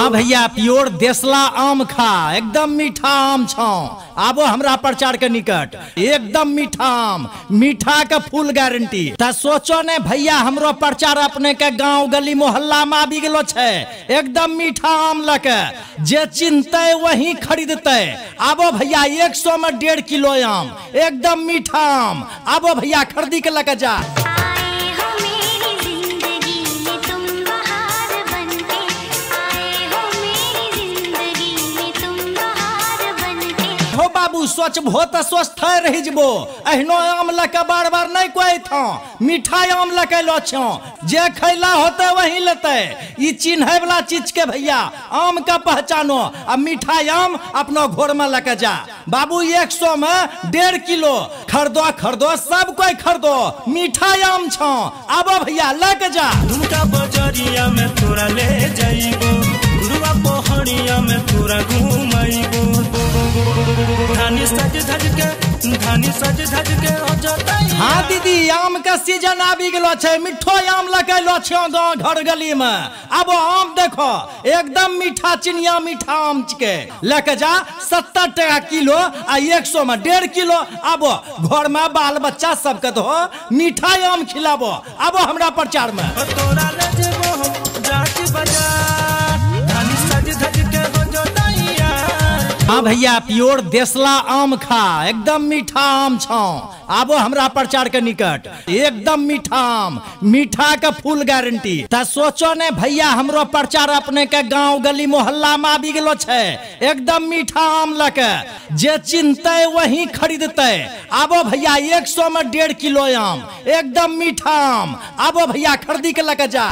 हाँ भैया प्योर देसला आम खा, एकदम मीठा आम छौ। आबो हमरा प्रचार के निकट, एकदम मीठा आम, मीठा के फुल गारंटी। त सोचो ने भैया हमरो प्रचार अपने के गांव गली मोहल्ला में आबि गेलो छे। एकदम मीठा आम लके जे चिंतै वही खरीदते। आबो भैया 100 में 1.5 किलो आम, एकदम मीठा आम। आबो भैया खरीदी के लके जा। हो बाबू सोच भो त स्वस्थ रही जबो। अहिनो आम लके बार बार नहीं कोई था, मीठा आम लके लो छो। जे खैला होते वही लेते। ई चिन्हे वाला चीज के भैया आम का पहचानो। अब मीठा आम अपनो घर में लके जा। बाबू 100 में 1.5 किलो खरीदो खरीदो, सब कोई खरीदो, मीठा आम छो। आबो भैया लके जा। झुमका बजरिया में तोरा ले जाइबो, गुरुआ पहाड़िया में तोरा घुमाइबो। धानी सज धज के हो जाताई। हाँ दीदी आम का सीजन आबि गेलो छे। मिठो आम लगे लो छो घर गली में। अब आम देखो एकदम मीठा चिनिया मीठा आम के लेके जा। 70 टका किलो आ 100 में 1.5 किलो। अब घर में बाल बच्चा सबके दो मीठा आम खिलाबो। अब हमरा प्रचार में तोरा ले जेबो जाके बाजार। धानी सज धज के हो जाताई। हाँ भैया प्योर देसला आम खा, एकदम मीठा आम छौ। आबो हमरा प्रचार के निकट, एकदम मीठा आम, मीठा के फुल गारंटी। त सोचो ने भैया हमरो प्रचार अपने के गांव गली मोहल्ला में आबि गेलो छे। एकदम मीठा आम लके जे चिंतै वही खरीदते। आबो भैया 100 में 1.5 किलो आम, एकदम मीठा आम। आबो भैया खरीदी के लके जा।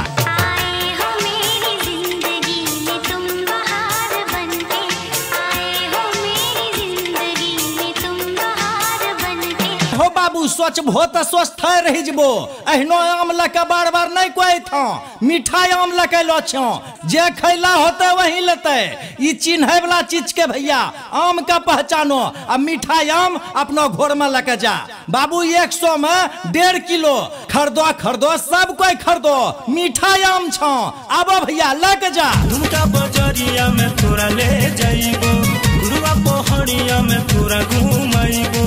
हो बाबू सोच भो त स्वस्थ रही जबो। अहिनो आम लके बार बार नहीं कोई था, मीठा आम लके लो छो। जे खैला होते वही लेते। ई चिन्हे वाला चीज के भैया आम का पहचानो। अब मीठा आम अपनो घर में लके जा। बाबू 100 में 1.5 किलो खरीदो खरीदो, सब कोई खरीदो, मीठा आम छो। आबो भैया लके जा। झुमका बजरिया में तोरा ले जाइबो, गुरुआ पहाड़िया में तोरा घुमाइबो।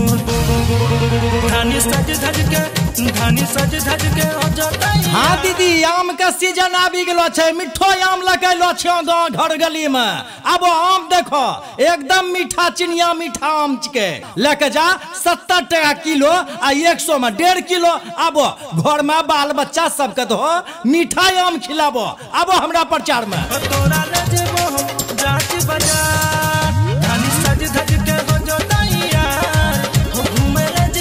धानी सज धज के हो जाताई। हाँ दीदी आम का सीजन आबि गेलो छे। मिठो आम लगे लो छो घर गली में। अब आम देखो एकदम मीठा चिनिया मीठा आम के लेके जा। 70 टका किलो आ 100 में 1.5 किलो। अब घर में बाल बच्चा सबके दो मीठा आम खिलाबो। अब हमरा प्रचार में तोरा ले जेबो जाके बाजार। धानी सज धज के हो जाताई।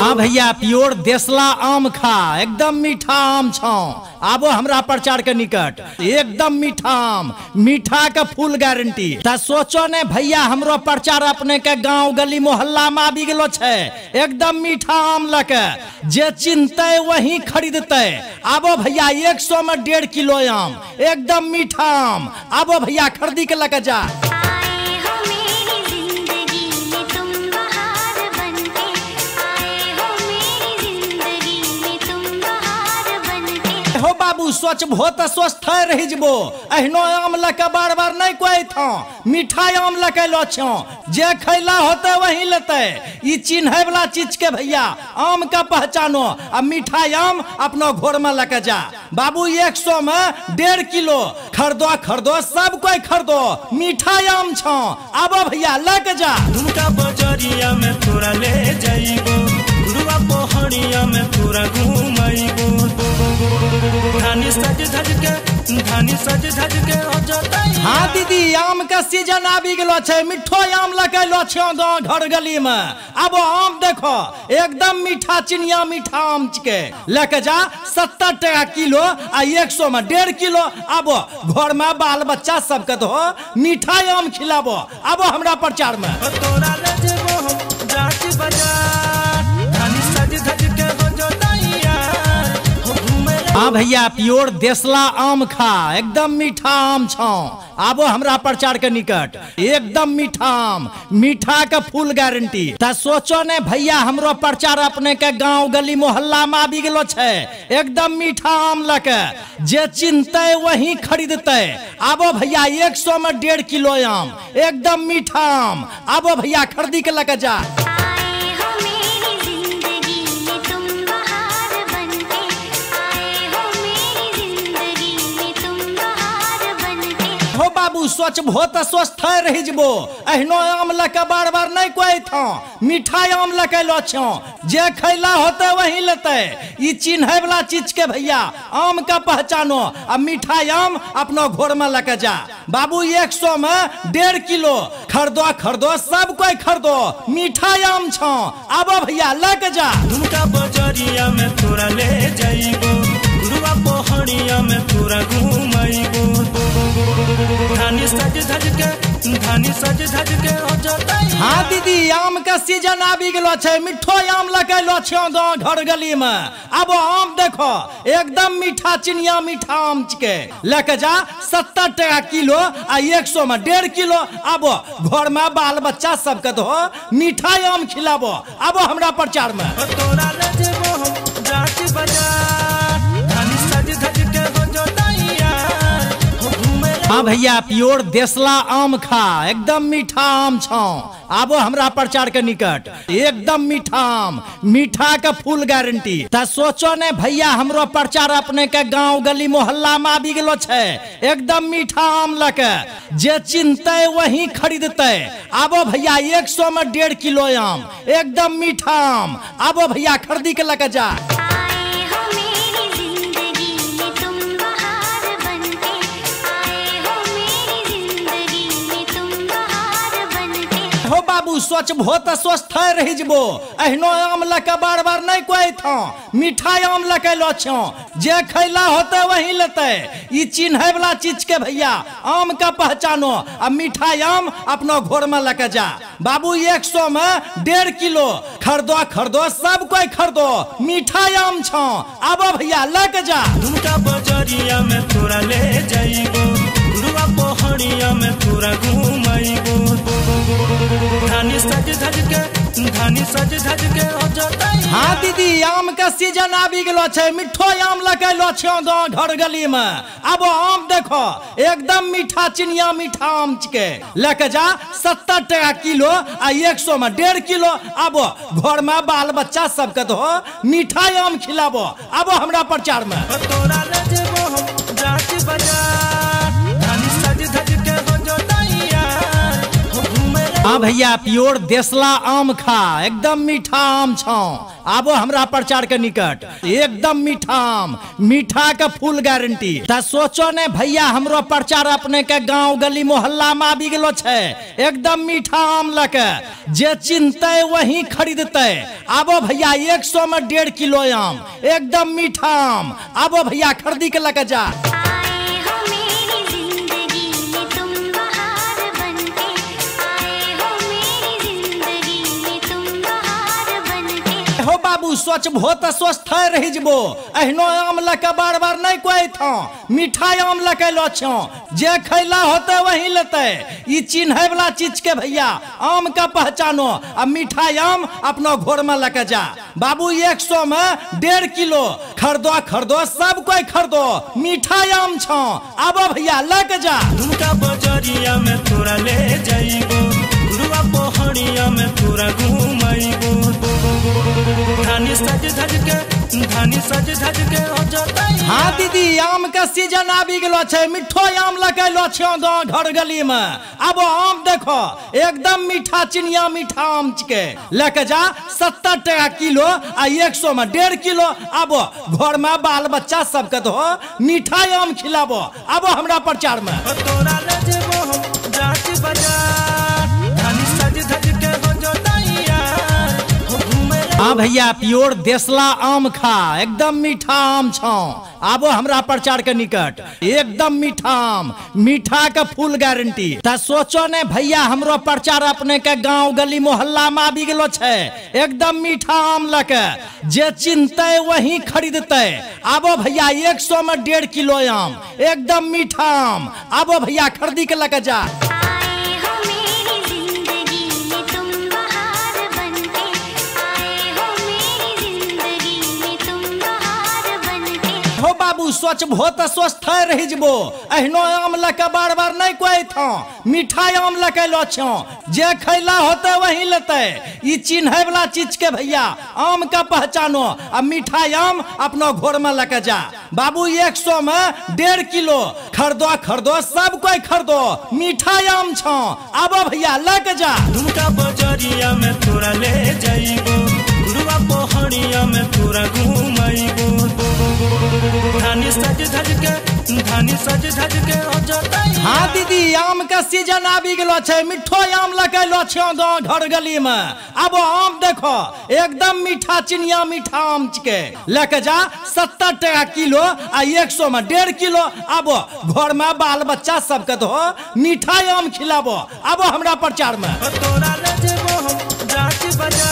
हाँ भैया प्योर देसला आम खा, एकदम मीठा आम छौ। आबो हमरा प्रचार के निकट, एकदम मीठा आम, मीठा के फुल गारंटी। त सोचो ने भैया हमरो प्रचार अपने के गांव गली मोहल्ला में आबि गेलो छे। एकदम मीठा आम लके जे चिंतै वही खरीदते। आबो भैया 100 में 1.5 किलो आम, एकदम मीठा आम। आबो भैया खरीदी के लके जा। हो बाबू सोच भो त स्वस्थ रही जबो। अहिनो आम लके बार बार नहीं कोई था, मीठा आम लके लो छो। जे खैला होते वही लेते। ई चिन्हे वाला चीज के भैया आम का पहचानो। अब मीठा आम अपनो घर में लके जा। बाबू 100 में 1.5 किलो खरीदो खरीदो, सब कोई खरीदो, मीठा आम छो। आबो भैया लके जा। झुमका बजरिया में तोरा ले जाइबो, गुरुआ पहाड़िया में तोरा घुमाइबो। धानी सज धज के हो जाताई। हाँ दीदी आम का सीजन आबि गेलो छे। मिठो आम लगे लो छो घर गली में। अब आम देखो एकदम मीठा चिनिया मीठा आम के लेके जा। 70 टका किलो आ 100 में 1.5 किलो। अब घर में बाल बच्चा सबके दो मीठा आम खिलाबो। अब हमरा प्रचार में तोरा ले जेबो जाके बाजार। धानी सज धज के हो जाताई। हाँ भैया प्योर देसला आम खा एकदम मीठा आम छौ आबो हमरा प्रचार के निकट एकदम मीठा आम मीठा के फुल गारंटी त सोचो ने भैया हमरो प्रचार अपने के गांव गली मोहल्ला में आबि गेलो छे एकदम मीठा आम लके जे चिंतै वही खरीदते आबो भैया 100 में 1.5 किलो आम एकदम मीठा आम आबो भैया खरीदी के लके जा। हो बाबू सोच बहुत स्वस्थ रही जबो एहनो आम लके बार बार नहीं कोई था मीठा आम लके लो छो जे खैला होते वही लेते ई चिन्हे वाला चीज के भैया आम का पहचानो आ मीठा आम अपना घर में लेके जा बाबू 100 में 1.5 किलो खरीदो खरीदो सब कोई खरीदो मीठा आम छो आबो भैया लेके जा। झुमका बजरिया में तोरा ले जाइबो गुरुआ पहाड़िया में तोरा घुमाइबो धानी सज धज के हो जाताई। हाँ दीदी आम का सीजन आबि गेलो छे मिठो आम लगे लो छो घर गली में अब आम देखो एकदम मीठा चिनिया मीठा आम के लेके जा 70 टका किलो आ 100 में 1.5 किलो आबो घर में बाल बच्चा सबके दो मीठा आम खिलाबो आबो हमरा प्रचार में तोरा ले जेबो हम जाति बाजार धानी सज धज के हो जाताई यार हो घूमे। हाँ भैया प्योर देसला आम खा एकदम मीठा आम छौ आबो हमरा प्रचार के निकट एकदम मीठा आम मीठा के फुल गारंटी त सोचो ने भैया हमरो प्रचार अपने के गांव गली मोहल्ला में आबि गेलो छे एकदम मीठा आम लके जे चिंतै वही खरीदते आबो भैया 100 में 1.5 किलो आम एकदम मीठा आम आबो भैया खरीदी के लके जा। हो बाबू सोच बहुत स्वस्थ रही जबो एहनो आम लके बार बार नहीं कोई था मीठा आम लके लो छो जे खैला होते वही लेते ई चिन्हे वाला चीज के भैया आम का पहचानो आ मीठा आम अपना घर में लेके जा बाबू 100 में 1.5 किलो खरीदो खरीदो सब कोई खरीदो मीठा आम छो आबो भैया लेके जा। झुमका बजरिया में तोरा ले जाइबो गुरुआ पहाड़िया में तोरा घुमाइबो धानी सज धज के हो जाताई। हाँ दीदी आम का सीजन आबि गेलो छे मिठो आम लगे लो छो घर गली में अब आम देखो एकदम मीठा चिनिया मीठा आम के लेके जा 70 टका किलो आ 100 में 1.5 किलो आबो घर में बाल बच्चा सबके दो मीठा आम खिलाबो आबो हमरा प्रचार में तोरा ले जेबो हम जाति बाजार धानी सज धज के हो जाताई यार हो घूमे। हाँ भैया प्योर देसला आम खा एकदम मीठा आम छौ आबो हमरा प्रचार के निकट एकदम मीठा आम मीठा के फुल गारंटी त सोचो ने भैया हमरो प्रचार अपने के गांव गली मोहल्ला में आबि गेलो छे एकदम मीठा आम लके जे चिंतै वही खरीदते आबो भैया 100 में 1.5 किलो आम एकदम मीठा आम आबो भैया खरीदी के लके जा। हो बाबू सोच बहुत स्वस्थ रही जबो एहनो आम लके बार बार नहीं कोई था मीठा आम लके लो छो जे खैला होते वही लेते ई चिन्हे वाला चीज के भैया आम का पहचानो आ मीठा आम अपना घर में लेके जा बाबू 100 में 1.5 किलो खरीदो खरीदो सब कोई खरीदो मीठा आम छो आबो भैया लेके जा। झुमका बजरिया में तोरा ले जाइबो गुरुआ पहाड़िया में तोरा घुमाइबो धानी सज धज के हो जाताई। हाँ दीदी आम का सीजन आबि गेलो छे मिठो आम लगे लो छो घर गली में अब आम देखो एकदम मीठा चिनिया मीठा आम के लेके जा 70 टका किलो आ 100 में 1.5 किलो आबो घर में बाल बच्चा सबके दो मीठा आम खिलाबो आबो हमरा प्रचार में तोरा ले जेबो हम जाति बाजार धानी सज धज के हो जाताई यार हो घूमे। हाँ भैया प्योर देसला आम खा, एकदम मीठा आम छौ। आबो हमरा प्रचार के निकट, एकदम मीठा आम, मीठा के फुल गारंटी। त सोचो ने भैया हमरो प्रचार अपने के गांव गली मोहल्ला में आबि गेलो छे, एकदम मीठा आम लके जे चिन्हते वही खरीदते। आबो भैया 100 में 1.5 किलो आम, एकदम मीठा आम। आबो भैया खरीदी के लके जा। हो बाबू सोचबो तो स्वस्थ रही जबो, एहनो आम लके बार बार नहीं कोई था, मीठा आम लके लो छो, जे खैला होते वही लेते। ई चिन्हे वाला चीज के भैया आम का पहचानो, अब मीठा आम अपनो घर में लके जा। बाबू 100 में 1.5 किलो खरीदो, खरीदो सब कोई खरीदो, मीठा आम छो। आबो भैया लके जा। दुमका बजरिया में तोरा ले जाइबो, गुरुआ पहाड़िया में तोरा घुमाइबो। धानी सज धज के अजतैया। हाँ दीदी, आम का सीजन आबि गेलो छे, मिठो आम लगे लो छे गांव घर गली में। अब आम देखो एकदम मीठा, चिनिया मीठा आम के लेके जा। 70 टका किलो आ 100 में 1.5 किलो। अब घर में बाल बच्चा सबके दो मीठा आम खिलाबो। अब हमरा प्रचार में तोरा ले जेबो हम जांच बजा